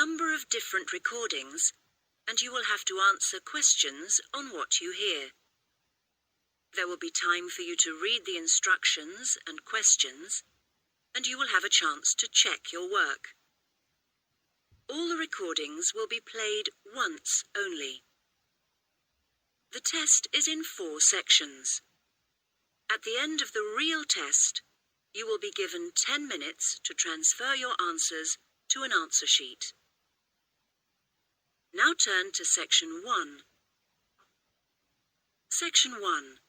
number of different recordings, and you will have to answer questions on what you hear. There will be time for you to read the instructions and questions, and you will have a chance to check your work. All the recordings will be played once only. The test is in 4 sections. At the end of the real test, you will be given 10 minutes to transfer your answers to an answer sheet. Now turn to Section 1. Section 1.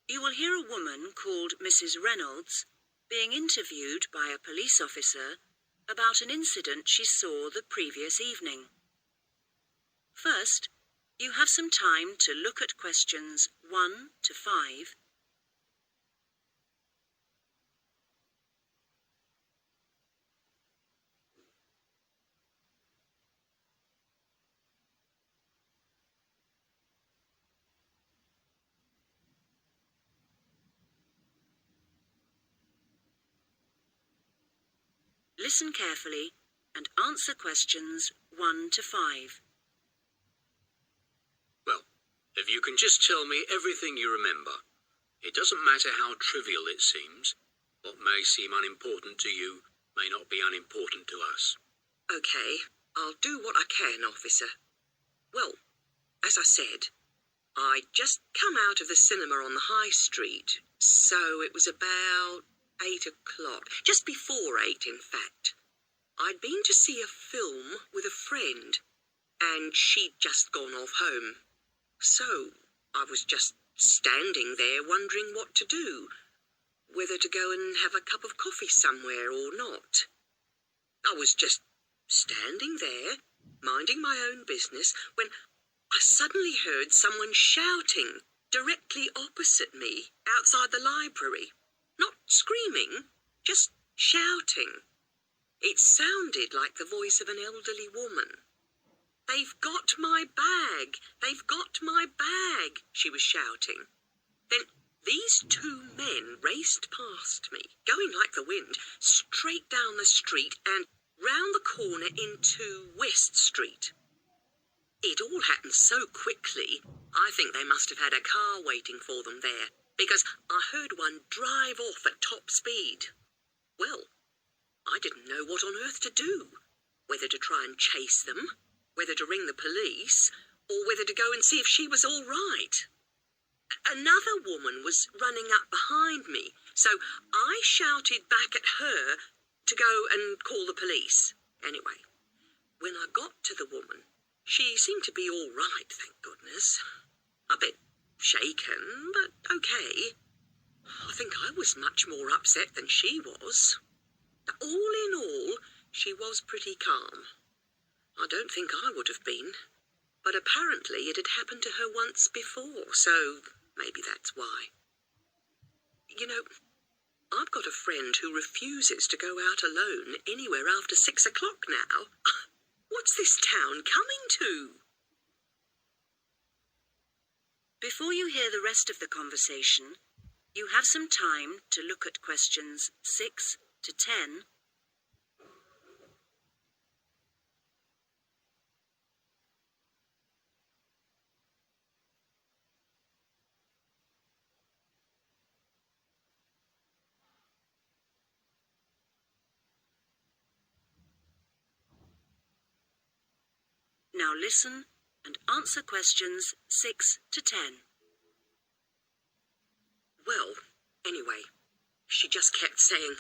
You will hear a woman called Mrs. Reynolds being interviewed by a police officer about an incident she saw the previous evening. First, you have some time to look at questions 1 to 5. Listen carefully and answer questions 1 to 5. Well, if you can just tell me everything you remember. It doesn't matter how trivial it seems. What may seem unimportant to you may not be unimportant to us. OK, I'll do what I can, officer. Well, as I said, I'd just come out of the cinema on the high street, so it was about 8 o'clock, just before 8 in fact. I'd been to see a film with a friend, and she'd just gone off home. So I was just standing there wondering what to do, whether to go and have a cup of coffee somewhere or not. I was just standing there, minding my own business, when I suddenly heard someone shouting directly opposite me outside the library. Not screaming, just shouting. It sounded like the voice of an elderly woman. "They've got my bag! They've got my bag!" she was shouting. Then these 2 men raced past me, going like the wind, straight down the street and round the corner into West Street. It all happened so quickly, I think they must have had a car waiting for them there, because I heard one drive off at top speed. Well, I didn't know what on earth to do, whether to try and chase them, whether to ring the police, or whether to go and see if she was all right. Another woman was running up behind me, so I shouted back at her to go and call the police. Anyway, when I got to the woman, she seemed to be all right, thank goodness. A bit shaken, but okay. I think I was much more upset than she was. All in all, she was pretty calm. I don't think I would have been, but apparently it had happened to her once before, so maybe that's why. You know, I've got a friend who refuses to go out alone anywhere after 6 o'clock now. What's this town coming to? Before you hear the rest of the conversation, you have some time to look at questions 6 to 10. Now listen and answer questions 6 to 10. Well, anyway, she just kept saying,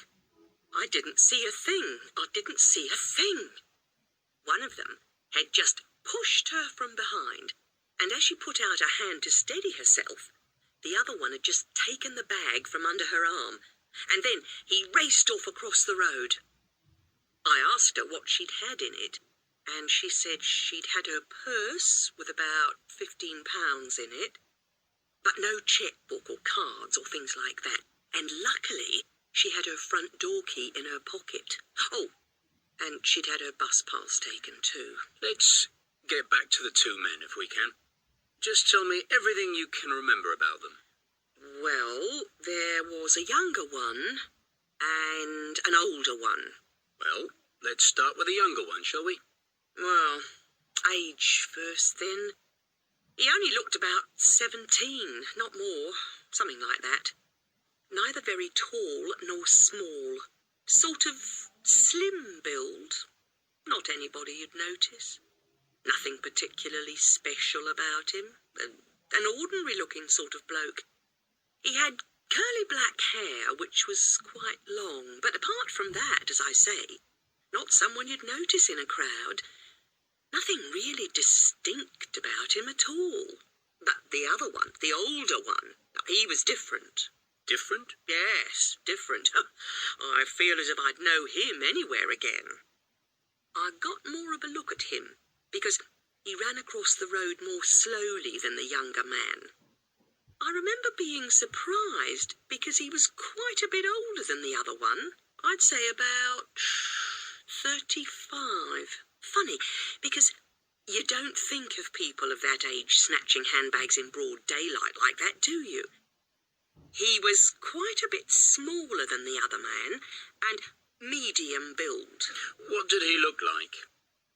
"I didn't see a thing. I didn't see a thing." One of them had just pushed her from behind, and as she put out a hand to steady herself, the other one had just taken the bag from under her arm, and then he raced off across the road. I asked her what she'd had in it, and she said she'd had her purse with about £15 in it, but no checkbook or cards or things like that. And luckily, she had her front door key in her pocket. Oh, and she'd had her bus pass taken too. Let's get back to the 2 men if we can. Just tell me everything you can remember about them. Well, there was a younger one and an older one. Well, let's start with the younger one, shall we? Well, age first then. He only looked about 17, not more, something like that. Neither very tall nor small. Sort of slim build. Not anybody you'd notice. Nothing particularly special about him. An ordinary-looking sort of bloke. He had curly black hair, which was quite long, but apart from that, as I say, not someone you'd notice in a crowd. Nothing really distinct about him at all. But the other one, the older one, he was different. Different? Yes, different. I feel as if I'd know him anywhere again. I got more of a look at him, because he ran across the road more slowly than the younger man. I remember being surprised, because he was quite a bit older than the other one. I'd say about 35. Funny, because you don't think of people of that age snatching handbags in broad daylight like that, do you? He was quite a bit smaller than the other man, and medium build. What did he look like?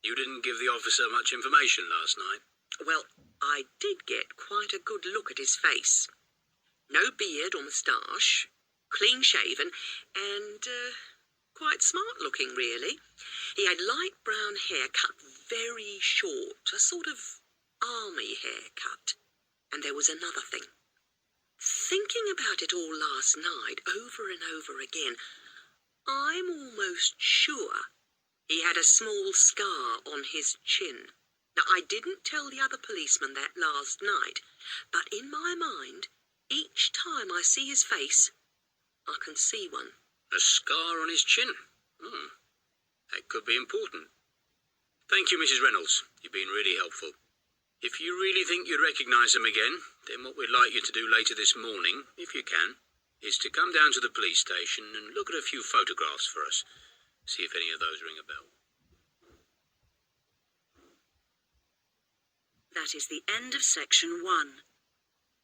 You didn't give the officer much information last night. Well, I did get quite a good look at his face. No beard or moustache, clean-shaven, and quite smart-looking, really. He had light brown hair cut very short, a sort of army haircut. And there was another thing. Thinking about it all last night, over and over again, I'm almost sure he had a small scar on his chin. Now, I didn't tell the other policeman that last night, but in my mind, each time I see his face, I can see one. A scar on his chin? That could be important. Thank you, Mrs. Reynolds. You've been really helpful. If you really think you'd recognise him again, then what we'd like you to do later this morning, if you can, is to come down to the police station and look at a few photographs for us. See if any of those ring a bell. That is the end of section 1.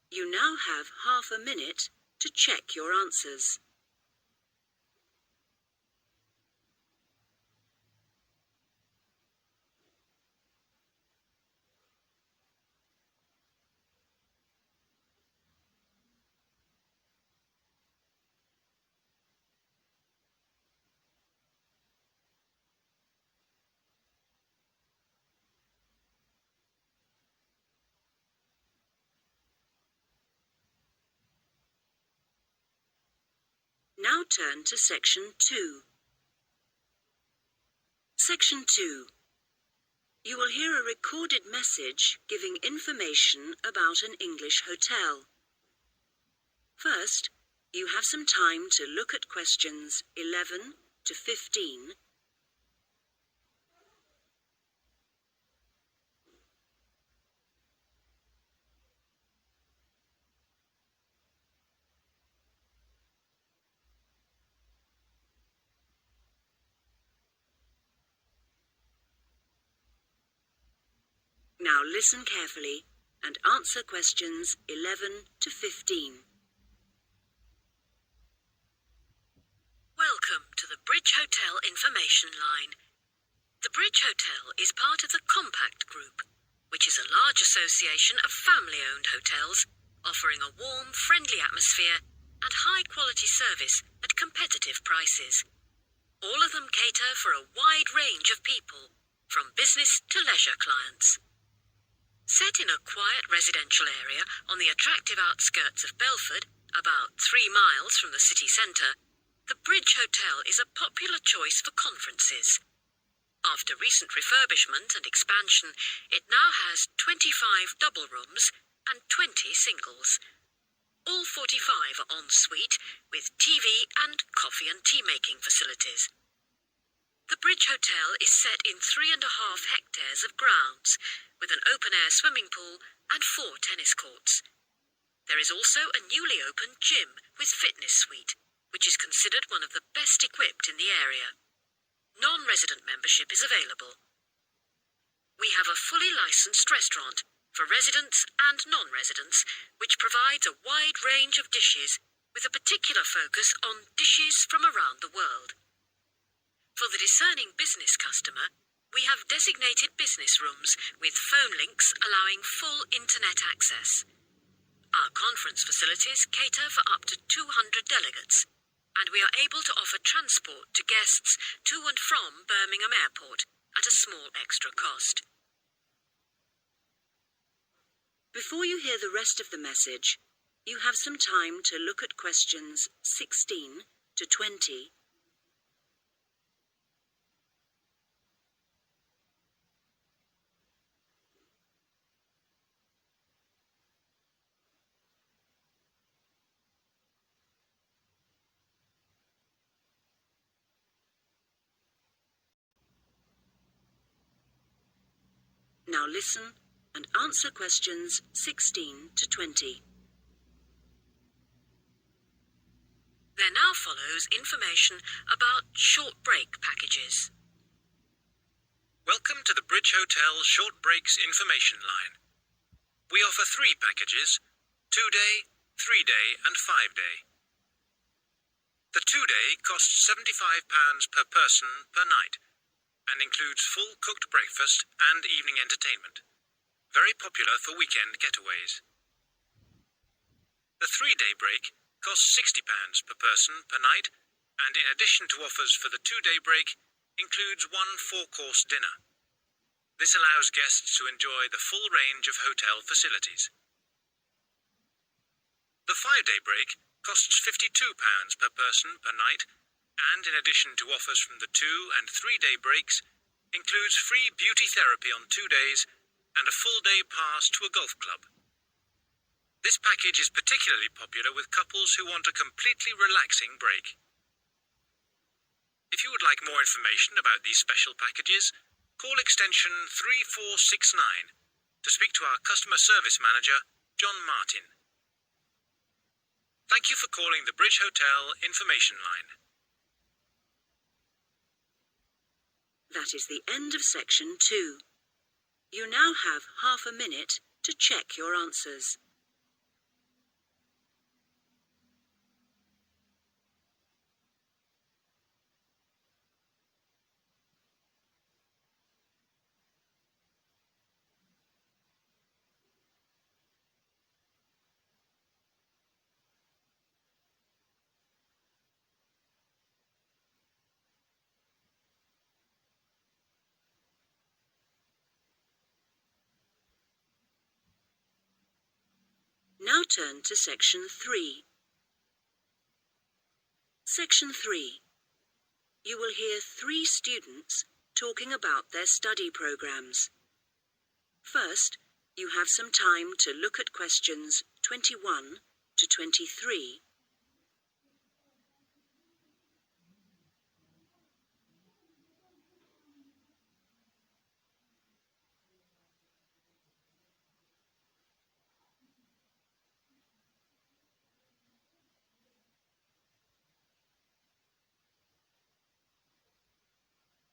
You now have half a minute to check your answers. Now turn to section 2. Section 2. You will hear a recorded message giving information about an English hotel. First, you have some time to look at questions 11 to 15. Now listen carefully and answer questions 11 to 15. Welcome to the Bridge Hotel Information Line. The Bridge Hotel is part of the Compact Group, which is a large association of family-owned hotels offering a warm, friendly atmosphere and high-quality service at competitive prices. All of them cater for a wide range of people, from business to leisure clients. Set in a quiet residential area on the attractive outskirts of Belford, about 3 miles from the city centre, the Bridge Hotel is a popular choice for conferences. After recent refurbishment and expansion, it now has 25 double rooms and 20 singles. All 45 are en suite, with TV and coffee and tea-making facilities. The Bridge Hotel is set in 3.5 hectares of grounds, with an open-air swimming pool and 4 tennis courts. There is also a newly opened gym with fitness suite, which is considered one of the best equipped in the area. Non-resident membership is available. We have a fully licensed restaurant for residents and non-residents, which provides a wide range of dishes with a particular focus on dishes from around the world. For the discerning business customer, We have designated business rooms with phone links allowing full internet access. Our conference facilities cater for up to 200 delegates, and we are able to offer transport to guests to and from Birmingham Airport at a small extra cost. Before you hear the rest of the message, you have some time to look at questions 16 to 20. Now listen and answer questions 16 to 20. There now follows information about short break packages. Welcome to the Bridge Hotel Short Breaks Information Line. We offer 3 packages: 2-day, 3-day and 5-day. The 2-day costs £75 per person per night and includes full cooked breakfast and evening entertainment. Very popular for weekend getaways. The 3-day break costs £60 per person per night, and in addition to offers for the 2-day break, includes 1 4-course dinner. This allows guests to enjoy the full range of hotel facilities. The 5-day break costs £52 per person per night, and in addition to offers from the 2- and 3-day breaks, includes free beauty therapy on 2 days and a full-day pass to a golf club. This package is particularly popular with couples who want a completely relaxing break. If you would like more information about these special packages, call extension 3469 to speak to our customer service manager, John Martin. Thank you for calling the Bridge Hotel Information Line. That is the end of section 2. You now have half a minute to check your answers. Now turn to section 3. Section 3. You will hear 3 students talking about their study programs. First, you have some time to look at questions 21 to 23.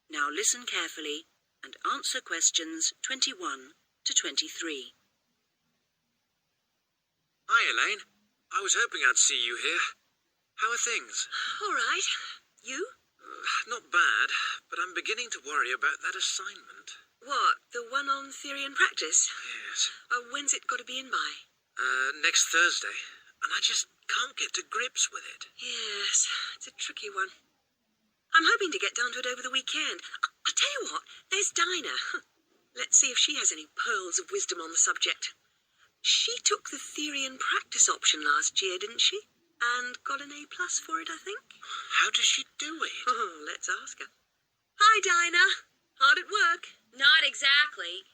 Now listen carefully and answer questions 21 to 23. Hi, Elaine. I was hoping I'd see you here. How are things? All right. You? Not bad, but I'm beginning to worry about that assignment. What, the one on theory and practice? Yes. When's it got to be in by? Next Thursday. And I just can't get to grips with it. Yes, it's a tricky one. I'm hoping to get down to it over the weekend. I'll tell you what, there's Dinah. Let's see if she has any pearls of wisdom on the subject. She took the theory and practice option last year, didn't she? And got an A+ for it, I think. How does she do it? Oh, let's ask her. Hi, Dinah. Hard at work? Not exactly.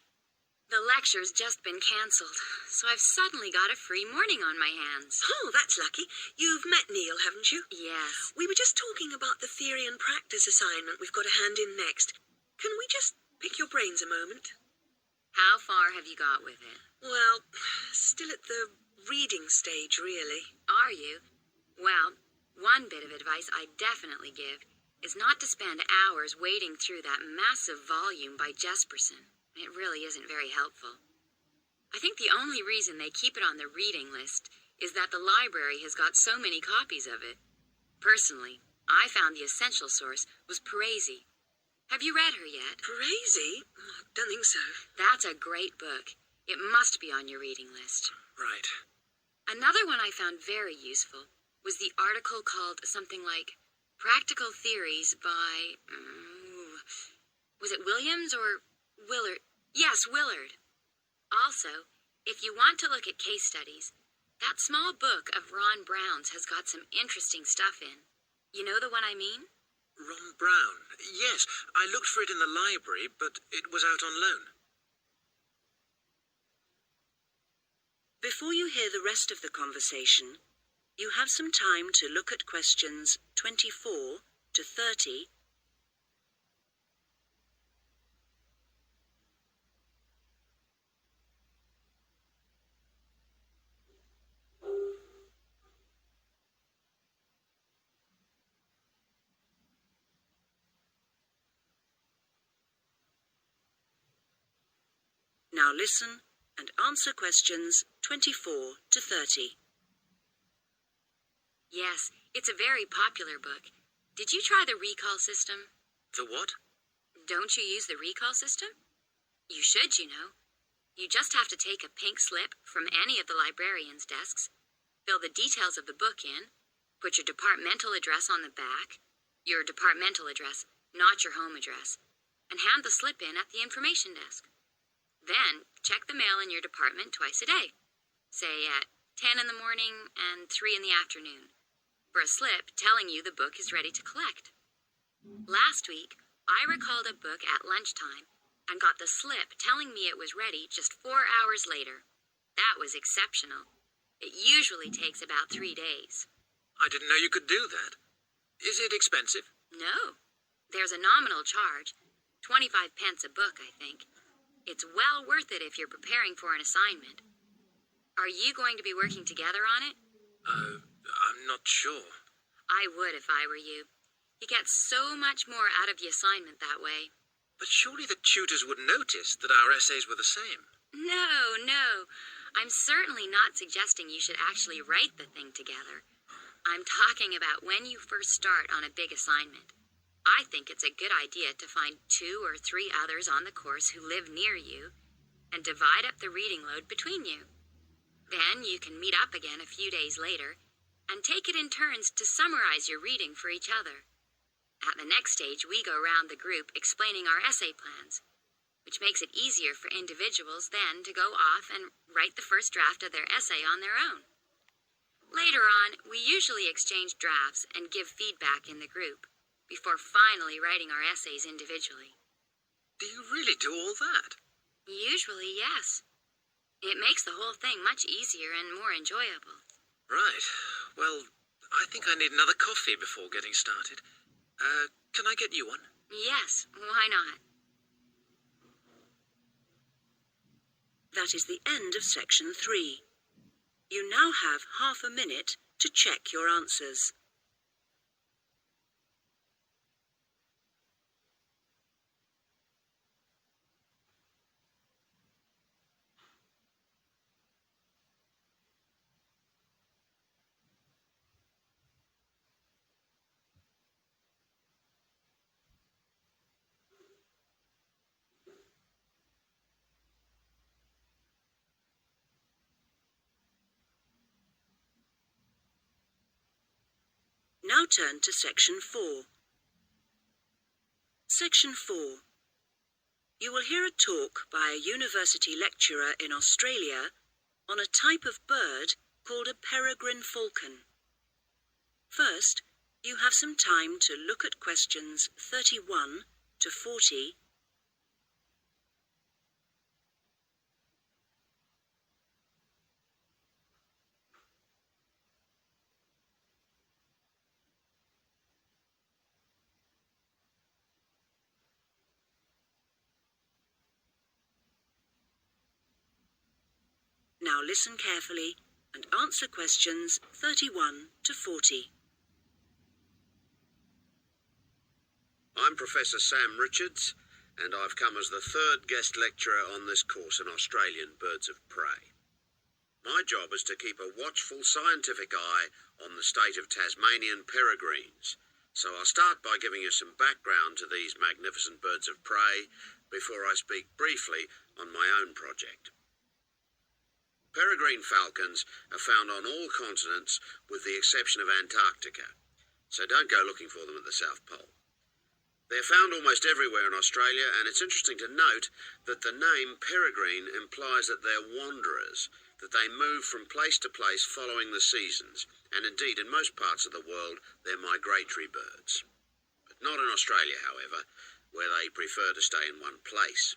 The lecture's just been cancelled, so I've suddenly got a free morning on my hands. Oh, that's lucky. You've met Neil, haven't you? Yes. We were just talking about the theory and practice assignment we've got to hand in next. Can we just pick your brains a moment? How far have you got with it? Well, still at the reading stage, really. Are you? Well, one bit of advice I definitely give is not to spend hours wading through that massive volume by Jesperson. It really isn't very helpful. I think the only reason they keep it on the reading list is that the library has got so many copies of it. Personally, I found the essential source was Parisi. Have you read her yet? Crazy? Don't think so. That's a great book. It must be on your reading list. Right. Another one I found very useful was the article called something like Practical Theories by... was it Williams or Willard? Yes, Willard. Also, if you want to look at case studies, that small book of Ron Brown's has got some interesting stuff in. You know the one I mean? Ron Brown. Yes, I looked for it in the library, but it was out on loan. Before you hear the rest of the conversation, you have some time to look at questions 24 to 30. Now listen and answer questions 24 to 30. Yes, it's a very popular book. Did you try the recall system? The what? Don't you use the recall system? You should, you know. You just have to take a pink slip from any of the librarian's desks, fill the details of the book in, put your departmental address on the back, your departmental address, not your home address, and hand the slip in at the information desk. Then, check the mail in your department twice a day, say at 10 in the morning and 3 in the afternoon, for a slip telling you the book is ready to collect. Last week, I recalled a book at lunchtime and got the slip telling me it was ready just 4 hours later. That was exceptional. It usually takes about 3 days. I didn't know you could do that. Is it expensive? No. There's a nominal charge, 25 pence a book, I think. It's well worth it if you're preparing for an assignment. Are you going to be working together on it? I'm not sure. I would if I were you. You get so much more out of the assignment that way. But surely the tutors would notice that our essays were the same. No. I'm certainly not suggesting you should actually write the thing together. I'm talking about when you first start on a big assignment. I think it's a good idea to find 2 or 3 others on the course who live near you and divide up the reading load between you. Then you can meet up again a few days later and take it in turns to summarize your reading for each other. At the next stage, we go around the group explaining our essay plans, which makes it easier for individuals then to go off and write the first draft of their essay on their own. Later on, we usually exchange drafts and give feedback in the group before finally writing our essays individually. Do you really do all that? Usually, yes. It makes the whole thing much easier and more enjoyable. Right. Well, I think I need another coffee before getting started. Can I get you one? Yes, why not? That is the end of section 3. You now have half a minute to check your answers. Now turn to section 4. Section 4. You will hear a talk by a university lecturer in Australia on a type of bird called a peregrine falcon. First, you have some time to look at questions 31 to 40. Now listen carefully and answer questions 31 to 40. I'm Professor Sam Richards, and I've come as the 3rd guest lecturer on this course in Australian birds of prey. My job is to keep a watchful scientific eye on the state of Tasmanian peregrines, So I'll start by giving you some background to these magnificent birds of prey before I speak briefly on my own project. Peregrine falcons are found on all continents with the exception of Antarctica, so don't go looking for them at the South Pole. They're found almost everywhere in Australia, and it's interesting to note that the name peregrine implies that they're wanderers, that they move from place to place following the seasons, and indeed in most parts of the world they're migratory birds. But not in Australia, however, where they prefer to stay in one place.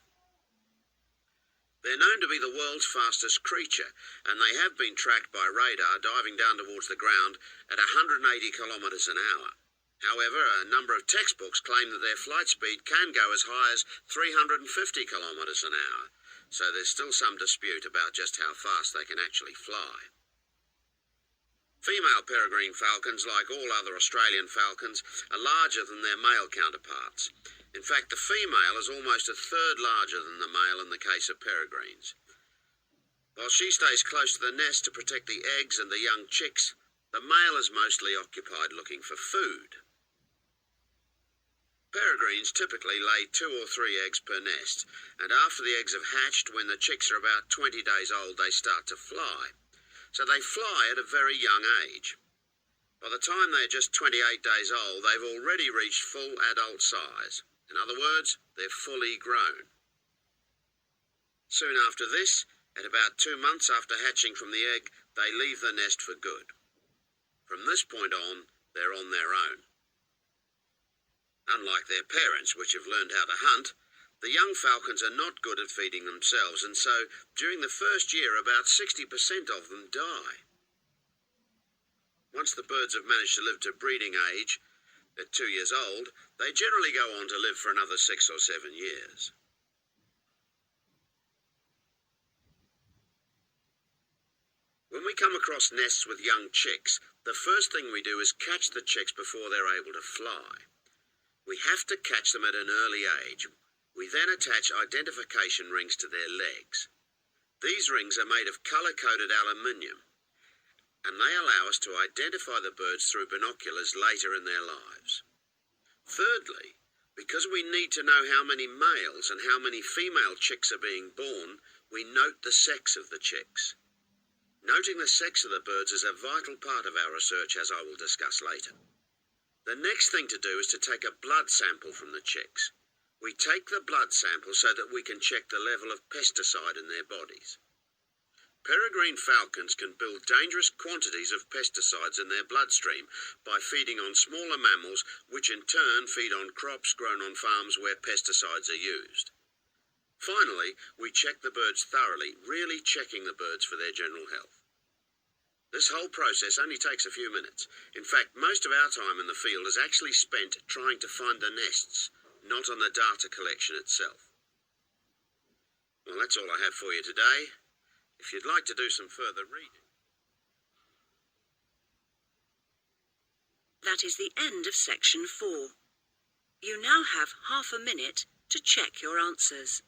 They're known to be the world's fastest creature, and they have been tracked by radar diving down towards the ground at 180 kilometres an hour. However, a number of textbooks claim that their flight speed can go as high as 350 kilometres an hour, so there's still some dispute about just how fast they can actually fly. Female peregrine falcons, like all other Australian falcons, are larger than their male counterparts. In fact, the female is almost a third larger than the male in the case of peregrines. While she stays close to the nest to protect the eggs and the young chicks, the male is mostly occupied looking for food. Peregrines typically lay 2 or 3 eggs per nest, and after the eggs have hatched, when the chicks are about 20 days old, they start to fly. So they fly at a very young age. By the time they're just 28 days old, they've already reached full adult size. In other words, they're fully grown. Soon after this, at about 2 months after hatching from the egg, they leave the nest for good. From this point on, they're on their own. Unlike their parents, which have learned how to hunt, the young falcons are not good at feeding themselves, and so during the first year about 60% of them die. Once the birds have managed to live to breeding age, at 2 years old, they generally go on to live for another 6 or 7 years. When we come across nests with young chicks, the first thing we do is catch the chicks before they're able to fly. We have to catch them at an early age. We then attach identification rings to their legs. These rings are made of colour-coded aluminium, and they allow us to identify the birds through binoculars later in their lives. Thirdly, because we need to know how many males and how many female chicks are being born, we note the sex of the chicks. Noting the sex of the birds is a vital part of our research, as I will discuss later. The next thing to do is to take a blood sample from the chicks. We take the blood sample so that we can check the level of pesticide in their bodies. Peregrine falcons can build dangerous quantities of pesticides in their bloodstream by feeding on smaller mammals, which in turn feed on crops grown on farms where pesticides are used. Finally, we check the birds thoroughly, really checking the birds for their general health. This whole process only takes a few minutes. In fact, most of our time in the field is actually spent trying to find the nests, not on the data collection itself. Well, that's all I have for you today. If you'd like to do some further reading. That is the end of section 4. You now have half a minute to check your answers.